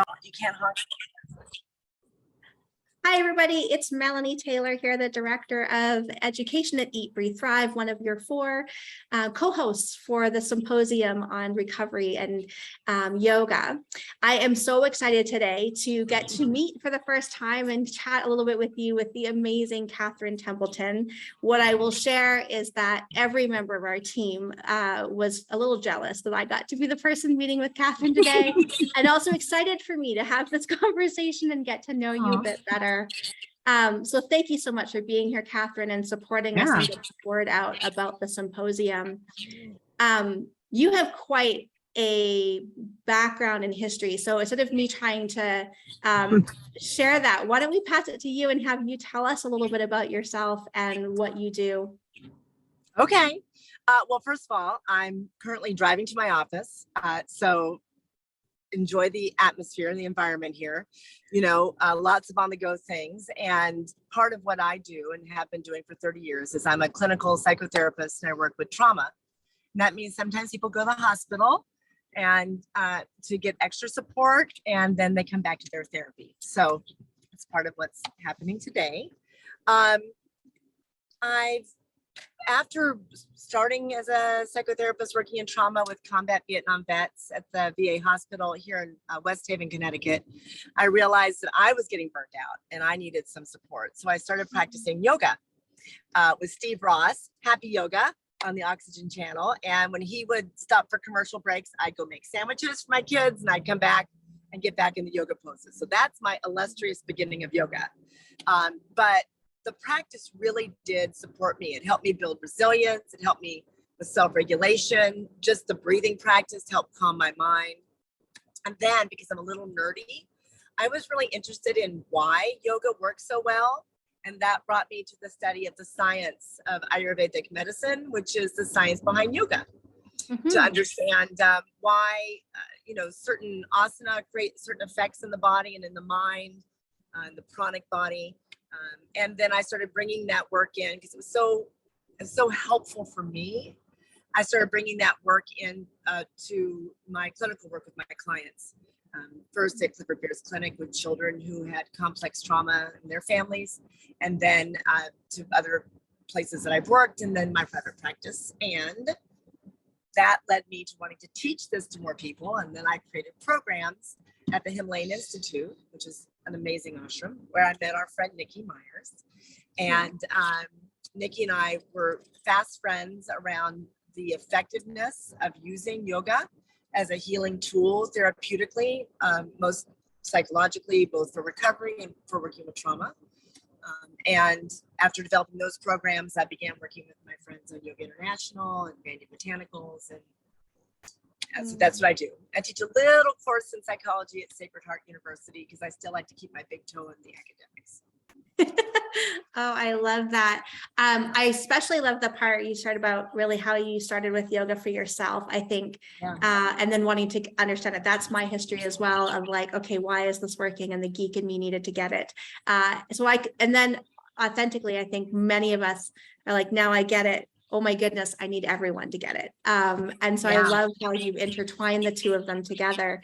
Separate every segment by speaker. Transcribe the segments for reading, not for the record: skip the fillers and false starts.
Speaker 1: No, you can't honk.
Speaker 2: Hi, everybody. It's Melanie Taylor here, the Director of Education at Eat, Breathe, Thrive, one of your four co-hosts for the Symposium on Recovery and Yoga. I am so excited today to get to meet for the first time and chat a little bit with you with the amazing Kathryn Templeton. What I will share is that every member of our team was a little jealous that I got to be the person meeting with Kathryn today, and also excited for me to have this conversation and get to know you a bit better. So thank you so much for being here, Kathryn, and supporting us and getting the word out about the symposium. You have quite a background in history. So instead of me trying to share that, why don't we pass it to you and have you tell us a little bit about yourself and what you do?
Speaker 1: Okay. Well, first of all, I'm currently driving to my office. So enjoy the atmosphere and the environment here, lots of on-the-go things. And part of what I do and have been doing for 30 years is I'm a clinical psychotherapist and I work with trauma. And that means sometimes people go to the hospital and to get extra support, and then they come back to their therapy. So it's part of what's happening today. After starting as a psychotherapist working in trauma with combat Vietnam vets at the VA hospital here in West Haven, Connecticut, I realized that I was getting burnt out and I needed some support. So I started practicing yoga with Steve Ross, Happy Yoga on the Oxygen Channel. And when he would stop for commercial breaks, I'd go make sandwiches for my kids and I'd come back and get back in the yoga poses. So that's my illustrious beginning of yoga. But the practice really did support me. It helped me build resilience. It helped me with self-regulation. Just the breathing practice helped calm my mind. And then, because I'm a little nerdy, I was really interested in why yoga works so well. And that brought me to the study of the science of Ayurvedic medicine, which is the science behind yoga, to understand why, certain asana create certain effects in the body and in the mind, the pranic body. And then I started bringing that work in because it was so helpful for me. I started bringing that work in to my clinical work with my clients. First at Clifford Beer's clinic with children who had complex trauma in their families, and then to other places that I've worked, and then my private practice. And that led me to wanting to teach this to more people. And then I created programs at the Himalayan Institute, which is an amazing ashram, where I met our friend Nikki Myers. And Nikki and I were fast friends around the effectiveness of using yoga as a healing tool therapeutically, most psychologically, both for recovery and for working with trauma. And after developing those programs, I began working with my friends on Yoga International and Vandy Botanicals, and so that's what I do. I teach a little course in psychology at Sacred Heart University because I still like to keep my big toe in the academics.
Speaker 2: Oh, I love that. I especially love the part you started about really how you started with yoga for yourself, I think, and then wanting to understand it. That's my history as well, of like, okay, why is this working? And the geek in me needed to get it. And then authentically, I think many of us are like, now I get it. Oh my goodness, I need everyone to get it. And so I love how you intertwine the two of them together.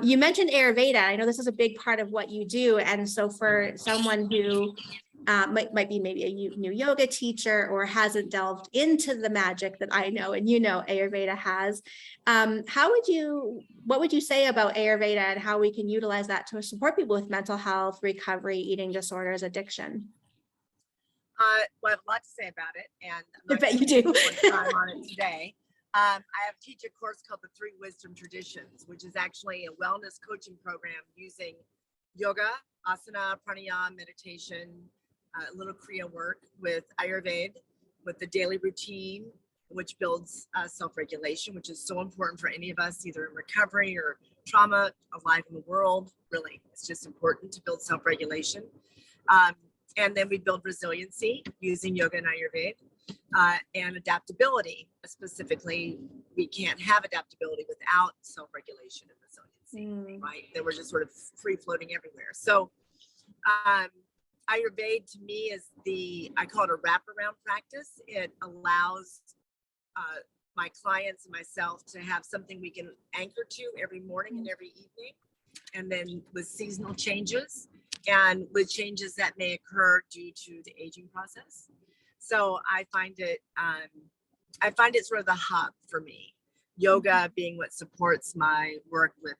Speaker 2: You mentioned Ayurveda. I know this is a big part of what you do. And so for someone who might be maybe a new yoga teacher or hasn't delved into the magic that I know and Ayurveda has, what would you say about Ayurveda and how we can utilize that to support people with mental health, recovery, eating disorders, addiction?
Speaker 1: Well, I have a lot to say about it, and
Speaker 2: I bet you do.
Speaker 1: Time on it today. I teach a course called the 3 Wisdom Traditions, which is actually a wellness coaching program using yoga, asana, pranayama, meditation, a little Kriya work with Ayurveda, with the daily routine, which builds self-regulation, which is so important for any of us, either in recovery or trauma, alive in the world. Really, it's just important to build self-regulation. And then we build resiliency using yoga and Ayurveda, and adaptability. Specifically, we can't have adaptability without self-regulation and resiliency, right? Then we're just sort of free-floating everywhere. So Ayurveda to me is I call it a wraparound practice. It allows my clients and myself to have something we can anchor to every morning and every evening and then with seasonal changes and with changes that may occur due to the aging process. So I find it sort of the hub for me. Yoga being what supports my work with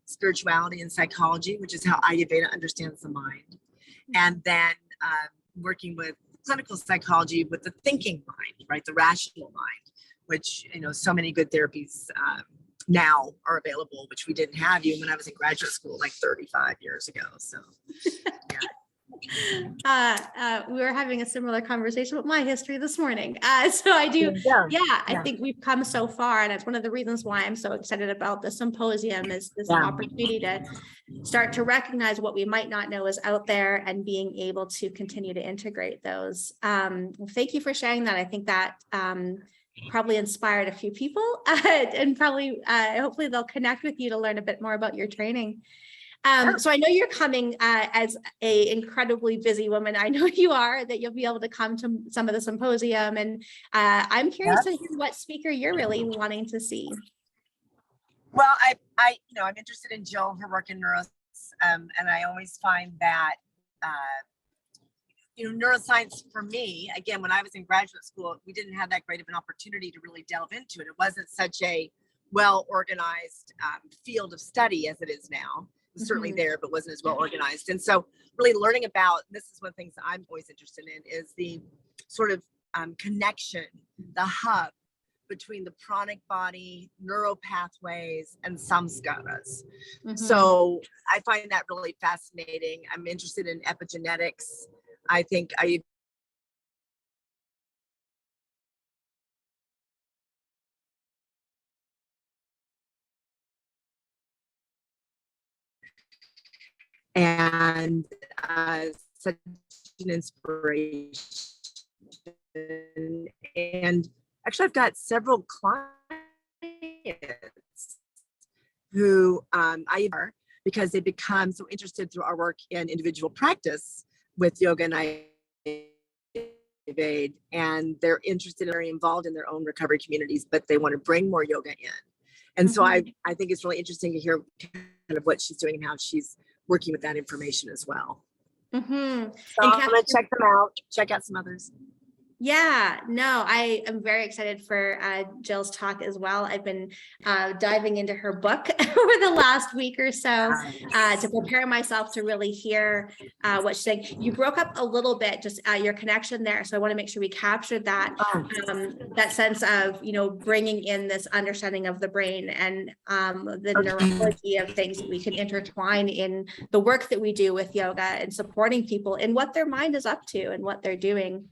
Speaker 1: spirituality and psychology, which is how Ayurveda understands the mind. And then working with clinical psychology with the thinking mind, right? The rational mind, which, so many good therapies now are available, which we didn't have even when I was in graduate school, like 35 years ago. So, yeah.
Speaker 2: We were having a similar conversation with my history this morning. So I do, I think we've come so far, and it's one of the reasons why I'm so excited about the symposium is this opportunity to start to recognize what we might not know is out there and being able to continue to integrate those. Thank you for sharing that. I think that probably inspired a few people and probably hopefully they'll connect with you to learn a bit more about your training. So I know you're coming as a incredibly busy woman. I know you are, that you'll be able to come to some of the symposium, and I'm curious to hear what speaker you're really wanting to see.
Speaker 1: Well, I'm interested in Jill, her work in neuroscience, and I always find that neuroscience for me, again, when I was in graduate school, we didn't have that great of an opportunity to really delve into it. It wasn't such a well-organized field of study as it is now. It was certainly there, but wasn't as well organized. And so really learning about, this is one of the things that I'm always interested in, is the sort of connection, the hub between the pranic body, neural pathways, and samskaras. So I find that really fascinating. I'm interested in epigenetics. I think and such an inspiration. And actually, I've got several clients who because they become so interested through our work in individual practice with yoga and Ayurveda, and they're interested and very involved in their own recovery communities, but they want to bring more yoga in. And so I think it's really interesting to hear kind of what she's doing and how she's working with that information as well. So I'm gonna check them out, check out some others.
Speaker 2: Yeah, no, I am very excited for Jill's talk as well. I've been diving into her book over the last week or so to prepare myself to really hear what she's saying. You broke up a little bit, just your connection there. So I want to make sure we captured that, that sense of, bringing in this understanding of the brain and the neurology of things that we can intertwine in the work that we do with yoga and supporting people in what their mind is up to and what they're doing.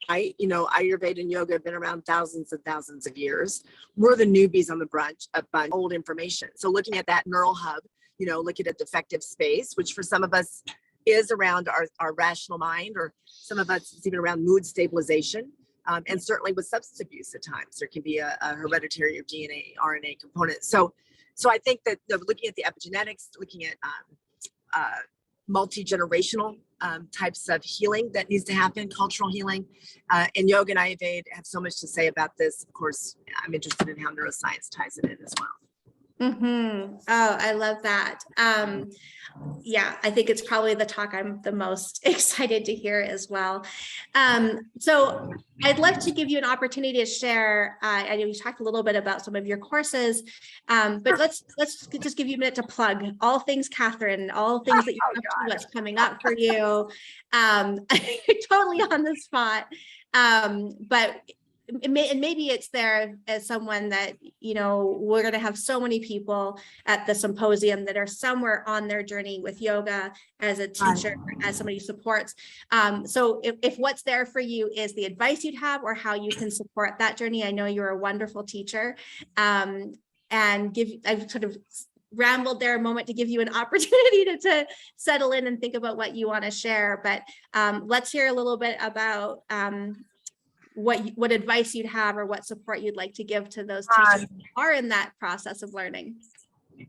Speaker 1: Ayurveda and yoga have been around thousands and thousands of years. We're the newbies on the bunch of old information. So looking at that neural hub, looking at defective space, which for some of us is around our rational mind, or some of us it's even around mood stabilization. And certainly with substance abuse at times, there can be a hereditary or DNA, RNA component. So I think that looking at the epigenetics, looking at multi-generational types of healing that needs to happen, cultural healing, and yoga and Ayurveda have so much to say about this. Of course, I'm interested in how neuroscience ties it in as well.
Speaker 2: Oh, I love that. Yeah, I think it's probably the talk I'm the most excited to hear as well. So I'd love to give you an opportunity to share. I know you talked a little bit about some of your courses, but let's just give you a minute to plug all things Kathryn, all things that you're up to, what's coming up for you. Totally on the spot, but. And maybe it's there as someone that, we're going to have so many people at the symposium that are somewhere on their journey with yoga as a teacher, as somebody who supports. So if what's there for you is the advice you'd have or how you can support that journey, I know you're a wonderful teacher, and I've sort of rambled there a moment to give you an opportunity to settle in and think about what you want to share. But let's hear a little bit about what advice you'd have or what support you'd like to give to those teachers who are in that process of learning.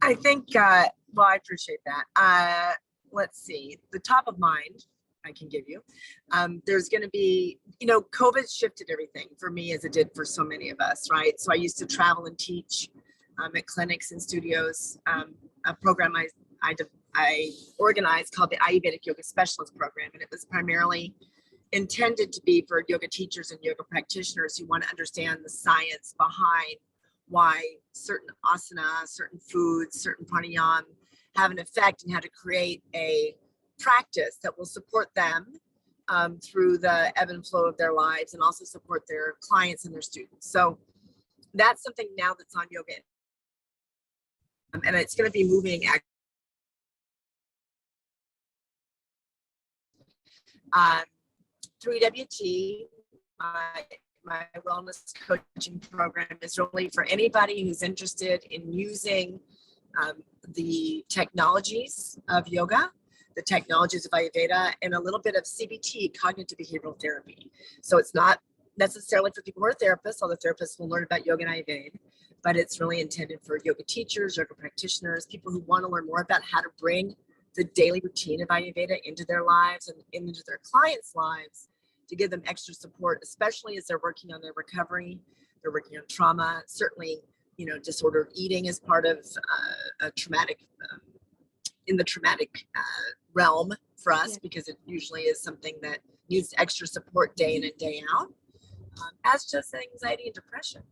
Speaker 1: I think, well, I appreciate that. Let's see, the top of mind I can give you. There's going to be, COVID shifted everything for me as it did for so many of us, right? So I used to travel and teach at clinics and studios. A program I organized called the Ayurvedic Yoga Specialist Program, and it was primarily intended to be for yoga teachers and yoga practitioners who want to understand the science behind why certain asana, certain foods, certain pranayama have an effect, and how to create a practice that will support them through the ebb and flow of their lives, and also support their clients and their students. So that's something now that's on yoga, and it's going to be moving. 3WT, my wellness coaching program, is really for anybody who's interested in using the technologies of yoga, the technologies of Ayurveda, and a little bit of CBT, cognitive behavioral therapy. So it's not necessarily for people who are therapists, although therapists will learn about yoga and Ayurveda, but it's really intended for yoga teachers, yoga practitioners, people who want to learn more about how to bring the daily routine of Ayurveda into their lives and into their clients' lives, to give them extra support, especially as they're working on their recovery, they're working on trauma. Certainly, disordered eating is part of a traumatic, in the traumatic realm for us, because it usually is something that needs extra support day in and day out, as just anxiety and depression,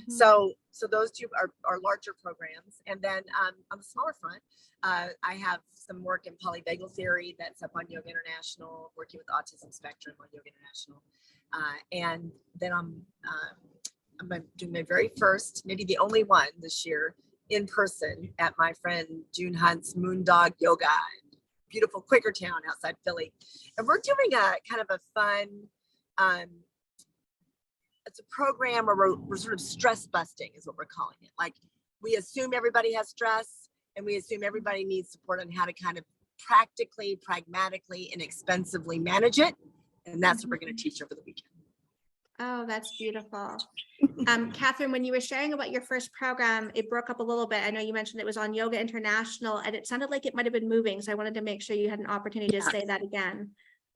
Speaker 1: So those two are larger programs. And then on the smaller front, I have some work in polyvagal theory that's up on Yoga International, working with autism spectrum on Yoga International. And then I'm doing my very first, maybe the only one this year, in person at my friend June Hunt's Moondog Yoga, beautiful Quakertown outside Philly. And we're doing a kind of a fun, it's a program where we're sort of stress busting is what we're calling it. Like, we assume everybody has stress, and we assume everybody needs support on how to kind of practically, pragmatically, and inexpensively manage it. And that's what we're going to teach over the weekend.
Speaker 2: Oh, that's beautiful. Kathryn, when you were sharing about your first program, it broke up a little bit. I know you mentioned it was on Yoga International, and it sounded like it might have been moving. So I wanted to make sure you had an opportunity to say that again.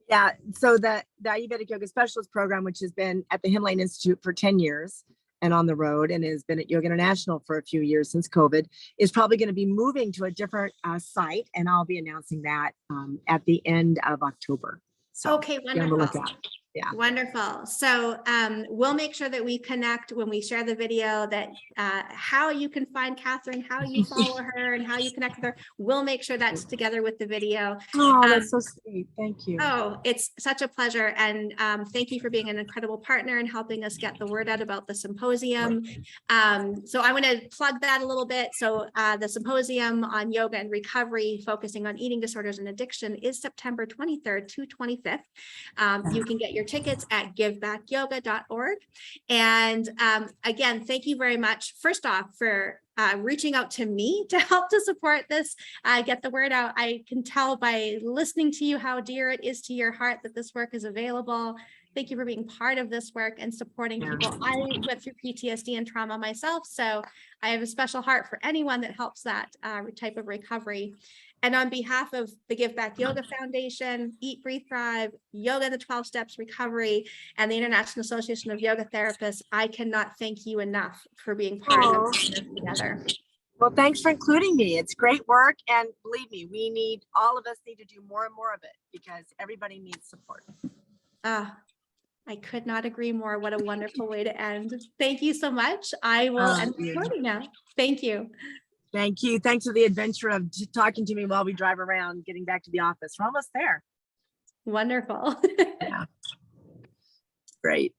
Speaker 1: Yeah, so the Ayurvedic Yoga Specialist Program, which has been at the Himalayan Institute for 10 years and on the road, and has been at Yoga International for a few years since COVID, is probably going to be moving to a different site, and I'll be announcing that at the end of October. So
Speaker 2: okay, wonderful.
Speaker 1: Yeah.
Speaker 2: Wonderful. So we'll make sure that we connect when we share the video, that how you can find Kathryn, how you follow her, and how you connect with her. We'll make sure that's together with the video.
Speaker 1: Oh, that's so sweet. Thank you.
Speaker 2: Oh, it's such a pleasure. And thank you for being an incredible partner and helping us get the word out about the symposium. So I want to plug that a little bit. So the symposium on yoga and recovery, focusing on eating disorders and addiction, is September 23rd to 25th. You can get your tickets at givebackyoga.org. And again, thank you very much, first off, for reaching out to me to help to support this, get the word out. I can tell by listening to you how dear it is to your heart that this work is available. Thank you for being part of this work and supporting people. I went through PTSD and trauma myself, so I have a special heart for anyone that helps that type of recovery. And on behalf of the Give Back Yoga Foundation, Eat, Breathe, Thrive, Yoga, the 12 Steps Recovery, and the International Association of Yoga Therapists, I cannot thank you enough for being part of this together.
Speaker 1: Well, thanks for including me. It's great work. And believe me, all of us need to do more and more of it, because everybody needs support.
Speaker 2: I could not agree more. What a wonderful way to end. Thank you so much. I will end recording now. Thank you.
Speaker 1: Thank you. Thanks for the adventure of talking to me while we drive around, getting back to the office. We're almost there.
Speaker 2: Wonderful.
Speaker 1: Yeah. Great.